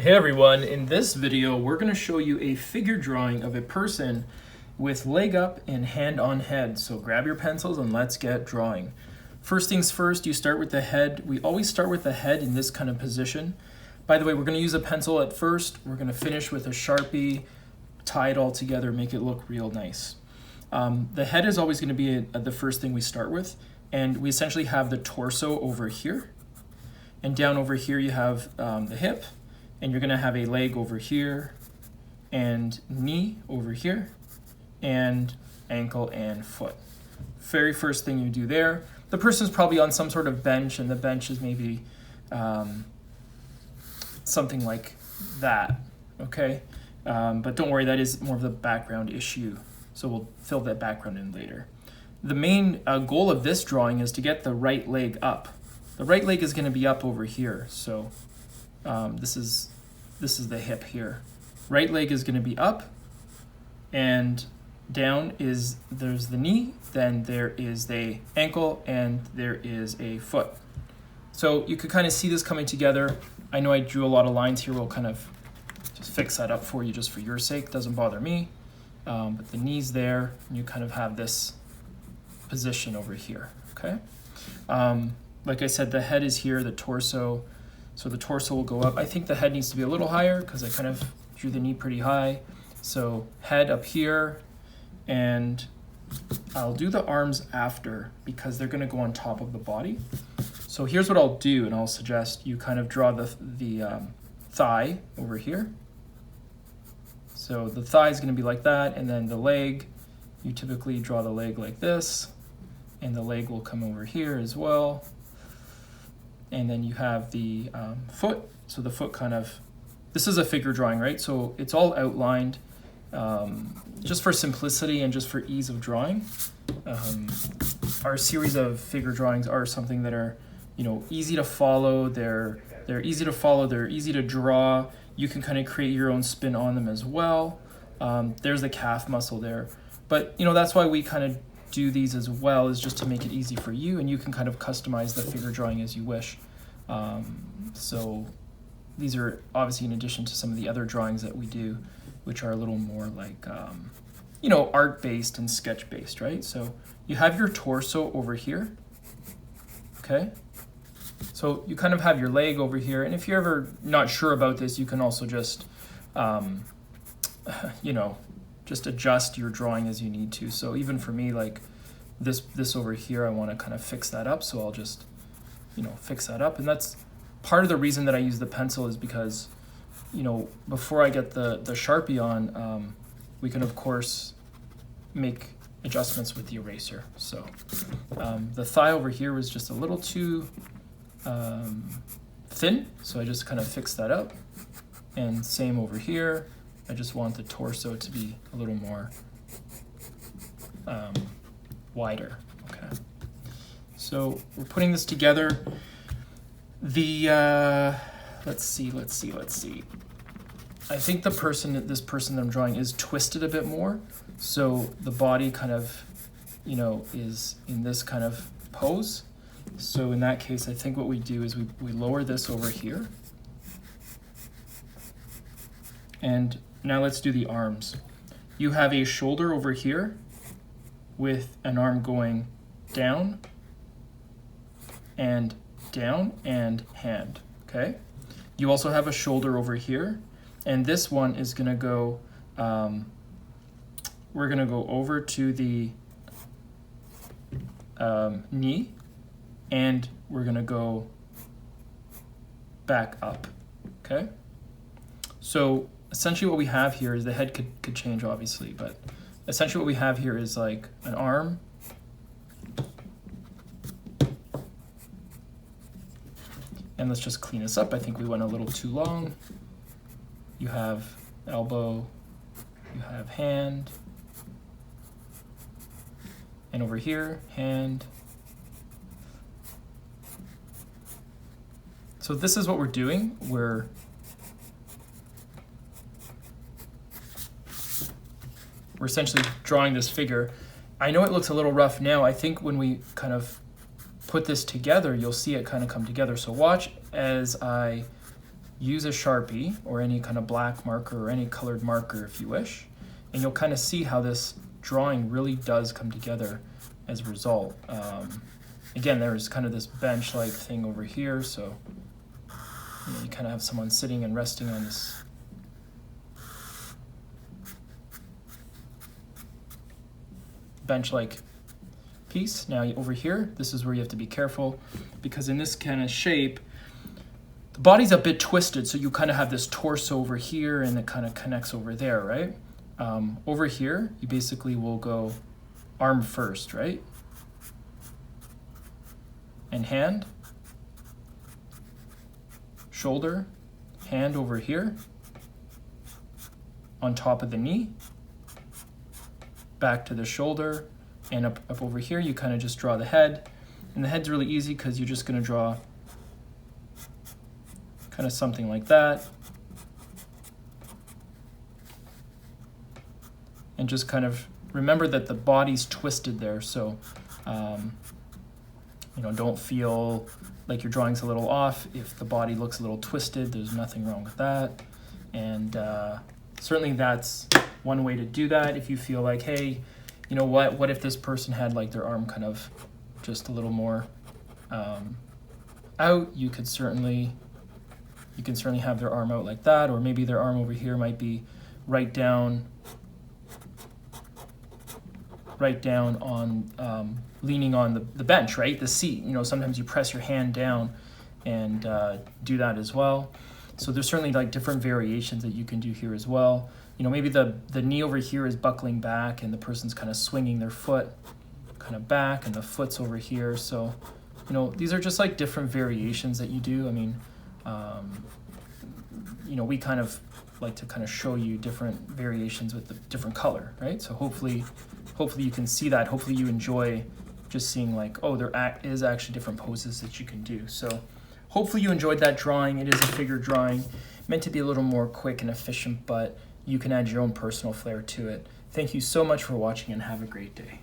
Hey everyone, in this video we're going to show you a figure drawing of a person with leg up and hand on head. So grab your pencils and let's get drawing. First things first, you start with the head. We always start with the head in this kind of position. By the way, we're going to use a pencil at first. We're going to finish with a Sharpie, tie it all together, make it look real nice. The head is always going to be the first thing we start with, and we essentially have the torso over here. And down over here you have the hip. And you're gonna have a leg over here, and knee over here, and ankle and foot. Very first thing you do there. The person's probably on some sort of bench, and the bench is maybe something like that, okay? But don't worry, that is more of the background issue. So we'll fill that background in later. The main goal of this drawing is to get the right leg up. The right leg is gonna be up over here, so this is the hip here. Right leg is going to be up, and down there's the knee, then there is the ankle, and there is a foot. So you could kind of see this coming together. I know I drew a lot of lines here. We'll kind of just fix that up for you just for your sake. Doesn't bother me. But the knee's there, and you kind of have this position over here, okay? Like I said, the head is here, the torso. So the torso will go up. I think the head needs to be a little higher because I kind of drew the knee pretty high. So head up here, and I'll do the arms after because they're gonna go on top of the body. So here's what I'll do, and I'll suggest you kind of draw the thigh over here. So the thigh is gonna be like that, and then the leg, you typically draw the leg like this, and the leg will come over here as well. And then you have the foot. So the foot kind of, this is a figure drawing, right? So it's all outlined just for simplicity and just for ease of drawing. Our series of figure drawings are something that are, easy to follow. They're easy to follow. They're easy to draw. You can kind of create your own spin on them as well. There's the calf muscle there. But, that's why we kind of do these as well, is just to make it easy for you, and you can kind of customize the figure drawing as you wish. So these are obviously in addition to some of the other drawings that we do, which are a little more like art-based and sketch-based, right? So you have your torso over here, okay? So you kind of have your leg over here, and if you're ever not sure about this, you can also just just adjust your drawing as you need to. So even for me, like this over here, I want to kind of fix that up. So I'll just, fix that up. And that's part of the reason that I use the pencil, is because, before I get the Sharpie on, we can of course make adjustments with the eraser. So the thigh over here was just a little too thin. So I just kind of fixed that up. And same over here. I just want the torso to be a little more wider. Okay. So we're putting this together. Let's see. I think this person that I'm drawing is twisted a bit more. So the body kind of, is in this kind of pose. So in that case, I think what we do is we lower this over here. And now let's do the arms. You have a shoulder over here with an arm going down and hand, okay? You also have a shoulder over here, and this one is gonna go, we're gonna go over to the knee, and we're gonna go back up, okay? So essentially what we have here is, the head could change obviously, but essentially what we have here is like an arm, and let's just clean this up. I think we went a little too long. You have elbow, you have hand, and over here, hand. So this is what we're doing. We're essentially drawing this figure. I know it looks a little rough now. I think when we kind of put this together, you'll see it kind of come together. So watch as I use a Sharpie or any kind of black marker or any colored marker if you wish, and you'll kind of see how this drawing really does come together as a result. Again, there's kind of this bench-like thing over here, so you kind of have someone sitting and resting on this bench-like piece. Now over here, this is where you have to be careful, because in this kind of shape, the body's a bit twisted, so you kind of have this torso over here and it kind of connects over there, right? Over here, you basically will go arm first, right? And hand, shoulder, hand over here, on top of the knee, back to the shoulder, and up over here, you kind of just draw the head. And the head's really easy because you're just going to draw kind of something like that. And just kind of remember that the body's twisted there, so don't feel like your drawing's a little off. If the body looks a little twisted, there's nothing wrong with that. And certainly that's one way to do that. If you feel like, hey, you know what if this person had like their arm kind of just a little more out, you can certainly have their arm out like that, or maybe their arm over here might be right down on leaning on the bench, right? The seat. Sometimes you press your hand down and do that as well. So there's certainly like different variations that you can do here as well. Maybe the knee over here is buckling back and the person's kind of swinging their foot kind of back and the foot's over here. So, these are just like different variations that you do. I mean, we kind of like to kind of show you different variations with the different color, right? So hopefully you can see that. Hopefully you enjoy just seeing like, oh, there is actually different poses that you can do. So hopefully you enjoyed that drawing. It is a figure drawing, meant to be a little more quick and efficient, but you can add your own personal flair to it. Thank you so much for watching and have a great day.